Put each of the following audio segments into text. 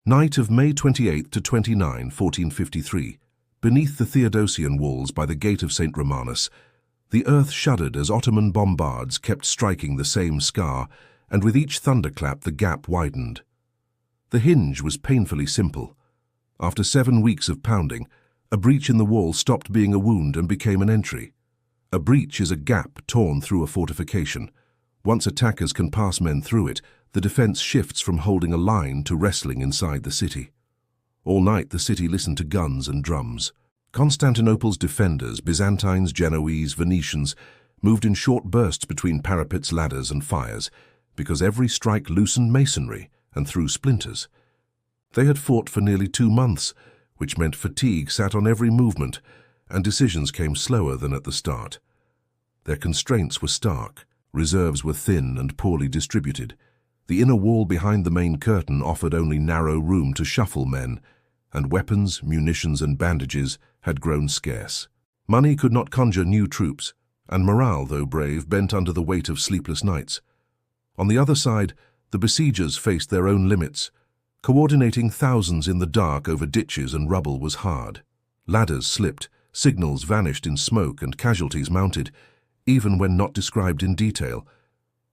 Night of May 28 to 29, 1453. Beneath the Theodosian walls by the gate of St. Romanus, the earth shuddered as Ottoman bombards kept striking the same scar, and with each thunderclap the gap widened. The hinge was painfully simple. After 7 weeks of pounding, a breach in the wall stopped being a wound and became an entry. A breach is a gap torn through a fortification. Once attackers can pass men through it, the defense shifts from holding a line to wrestling inside the city. All night the city listened to guns and drums. Constantinople's defenders, Byzantines, Genoese, Venetians, moved in short bursts between parapets, ladders and fires, because every strike loosened masonry and threw splinters. They had fought for nearly 2 months, which meant fatigue sat on every movement, and decisions came slower than at the start. Their constraints were stark, reserves were thin and poorly distributed. The inner wall behind the main curtain offered only narrow room to shuffle men, and weapons, munitions and bandages had grown scarce. Money could not conjure new troops, and morale, though brave, bent under the weight of sleepless nights. On the other side, the besiegers faced their own limits. Coordinating thousands in the dark over ditches and rubble was hard. Ladders slipped, signals vanished in smoke, and casualties mounted, even when not described in detail.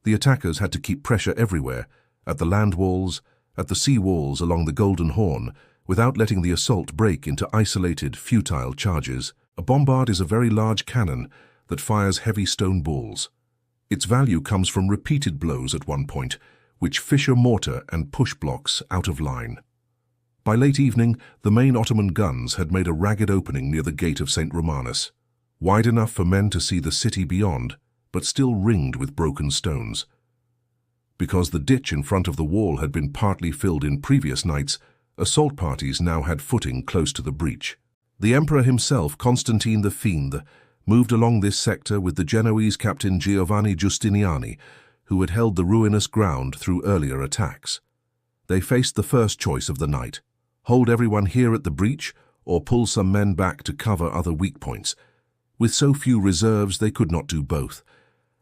The attackers had to keep pressure everywhere, at the land walls, at the sea walls along the Golden Horn, without letting the assault break into isolated, futile charges. A bombard is a very large cannon that fires heavy stone balls. Its value comes from repeated blows at one point, which fissure mortar and push blocks out of line. By late evening, the main Ottoman guns had made a ragged opening near the gate of St. Romanus, wide enough for men to see the city beyond, but still ringed with broken stones. Because the ditch in front of the wall had been partly filled in previous nights, assault parties now had footing close to the breach. The emperor himself, Constantine the Fiend, moved along this sector with the Genoese captain Giovanni Giustiniani, who had held the ruinous ground through earlier attacks. They faced the first choice of the night: hold everyone here at the breach, or pull some men back to cover other weak points. With so few reserves, they could not do both.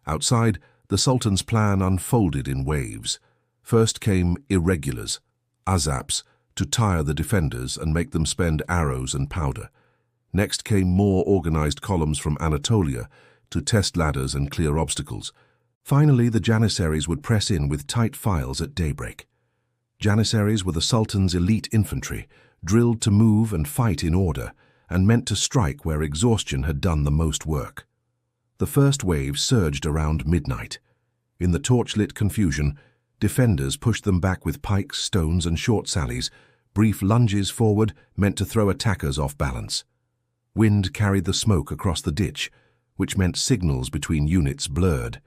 Outside, the Sultan's plan unfolded in waves. First came irregulars, azaps, to tire the defenders and make them spend arrows and powder. Next came more organized columns from Anatolia to test ladders and clear obstacles. Finally, the Janissaries would press in with tight files at daybreak. Janissaries were the Sultan's elite infantry, drilled to move and fight in order, and meant to strike where exhaustion had done the most work. The first wave surged around midnight. In the torchlit confusion, defenders pushed them back with pikes, stones, and short sallies. Brief lunges forward meant to throw attackers off balance. Wind carried the smoke across the ditch, which meant signals between units blurred.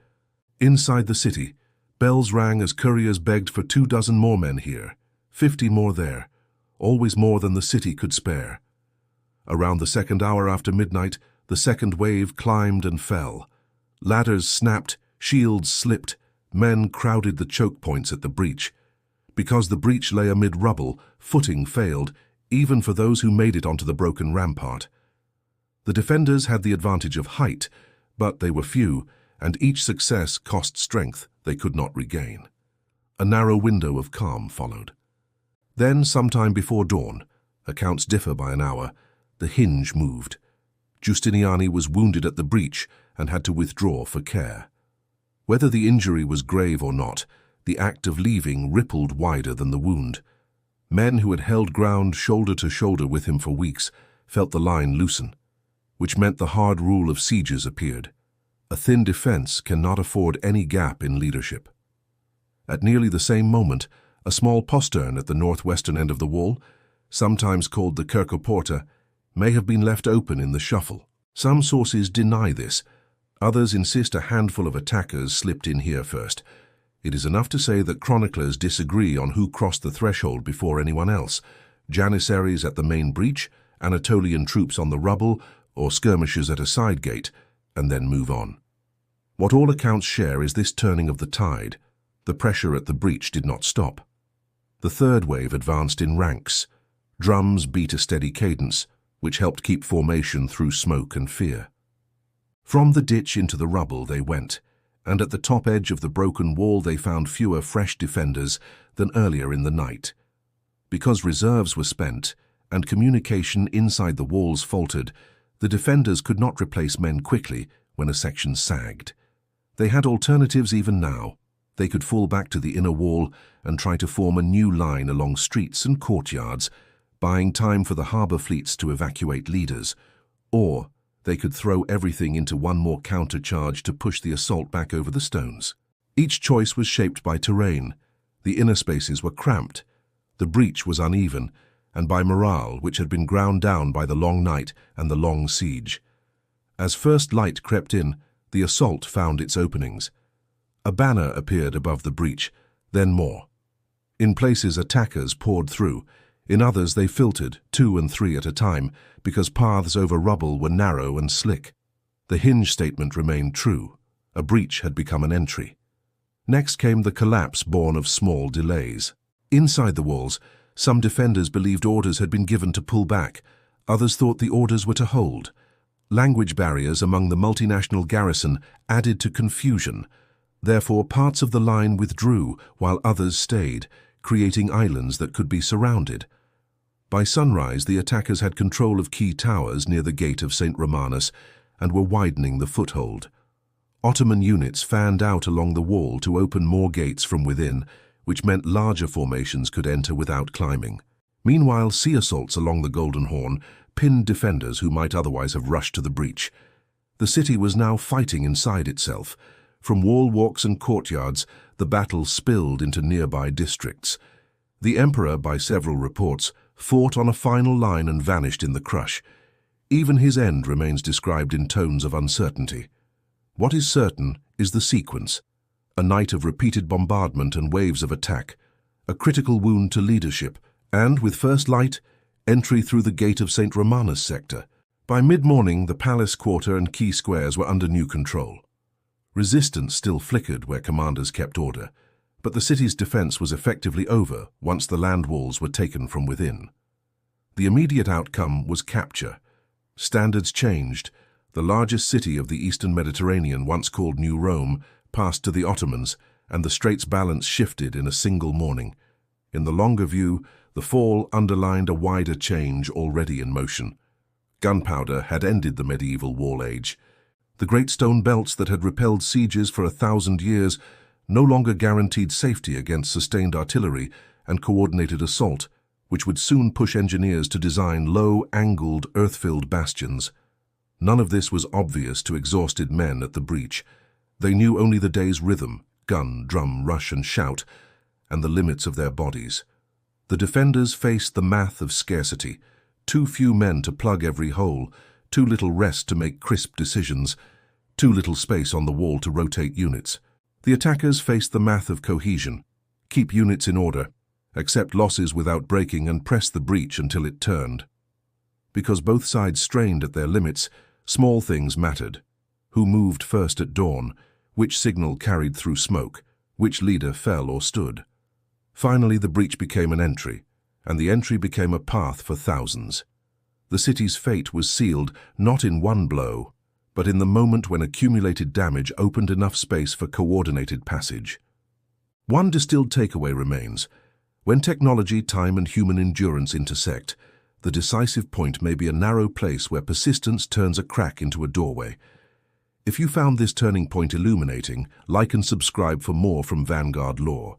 Inside the city, bells rang as couriers begged for 24 more men here, 50 more there, always more than the city could spare. Around the second hour after midnight, the second wave climbed and fell. Ladders snapped, shields slipped, men crowded the choke points at the breach. Because the breach lay amid rubble, footing failed, even for those who made it onto the broken rampart. The defenders had the advantage of height, but they were few, and each success cost strength they could not regain. A narrow window of calm followed. Then, sometime before dawn, accounts differ by an hour, the hinge moved. Giustiniani was wounded at the breach and had to withdraw for care. Whether the injury was grave or not, the act of leaving rippled wider than the wound. Men who had held ground shoulder to shoulder with him for weeks felt the line loosen, which meant the hard rule of sieges appeared. A thin defense cannot afford any gap in leadership. At nearly the same moment, a small postern at the northwestern end of the wall, sometimes called the Kerkoporta, may have been left open in the shuffle. Some sources deny this. Others insist a handful of attackers slipped in here first. It is enough to say that chroniclers disagree on who crossed the threshold before anyone else: Janissaries at the main breach, Anatolian troops on the rubble, or skirmishers at a side gate, and then move on. What all accounts share is this turning of the tide. The pressure at the breach did not stop. The third wave advanced in ranks. Drums beat a steady cadence, which helped keep formation through smoke and fear. From the ditch into the rubble they went, and at the top edge of the broken wall they found fewer fresh defenders than earlier in the night. Because reserves were spent and communication inside the walls faltered, the defenders could not replace men quickly when a section sagged. They had alternatives even now. They could fall back to the inner wall and try to form a new line along streets and courtyards, buying time for the harbour fleets to evacuate leaders. Or they could throw everything into one more countercharge to push the assault back over the stones. Each choice was shaped by terrain. The inner spaces were cramped. The breach was uneven, and by morale, which had been ground down by the long night and the long siege. As first light crept in, the assault found its openings. A banner appeared above the breach, then more. In places, attackers poured through. In others, they filtered, 2 and 3 at a time, because paths over rubble were narrow and slick. The hinge statement remained true. A breach had become an entry. Next came the collapse born of small delays. Inside the walls, some defenders believed orders had been given to pull back. Others thought the orders were to hold. Language barriers among the multinational garrison added to confusion. Therefore, parts of the line withdrew while others stayed, creating islands that could be surrounded. By sunrise, the attackers had control of key towers near the gate of St. Romanus and were widening the foothold. Ottoman units fanned out along the wall to open more gates from within, which meant larger formations could enter without climbing. Meanwhile, sea assaults along the Golden Horn pinned defenders who might otherwise have rushed to the breach. The city was now fighting inside itself. From wall walks and courtyards, the battle spilled into nearby districts. The emperor, by several reports, fought on a final line and vanished in the crush. Even his end remains described in tones of uncertainty. What is certain is the sequence: a night of repeated bombardment and waves of attack, a critical wound to leadership, and, with first light, entry through the gate of St. Romanus sector. By mid-morning, the palace quarter and key squares were under new control. Resistance still flickered where commanders kept order, but the city's defense was effectively over once the land walls were taken from within. The immediate outcome was capture. Standards changed. The largest city of the eastern Mediterranean, once called New Rome, passed to the Ottomans, and the straits balance shifted in a single morning. In the longer view, the fall underlined a wider change already in motion. Gunpowder had ended the medieval wall age. The great stone belts that had repelled sieges for 1,000 years no longer guaranteed safety against sustained artillery and coordinated assault, which would soon push engineers to design low-angled, earth-filled bastions. None of this was obvious to exhausted men at the breach. They knew only the day's rhythm, gun, drum, rush, and shout, and the limits of their bodies. The defenders faced the math of scarcity: too few men to plug every hole, too little rest to make crisp decisions, too little space on the wall to rotate units. The attackers faced the math of cohesion: keep units in order, accept losses without breaking, and press the breach until it turned. Because both sides strained at their limits, small things mattered. Who moved first at dawn? Which signal carried through smoke? Which leader fell or stood? Finally, the breach became an entry, and the entry became a path for thousands. The city's fate was sealed not in one blow, but in the moment when accumulated damage opened enough space for coordinated passage. One distilled takeaway remains: when technology, time, and human endurance intersect, the decisive point may be a narrow place where persistence turns a crack into a doorway. If you found this turning point illuminating, like and subscribe for more from Vanguard Lore.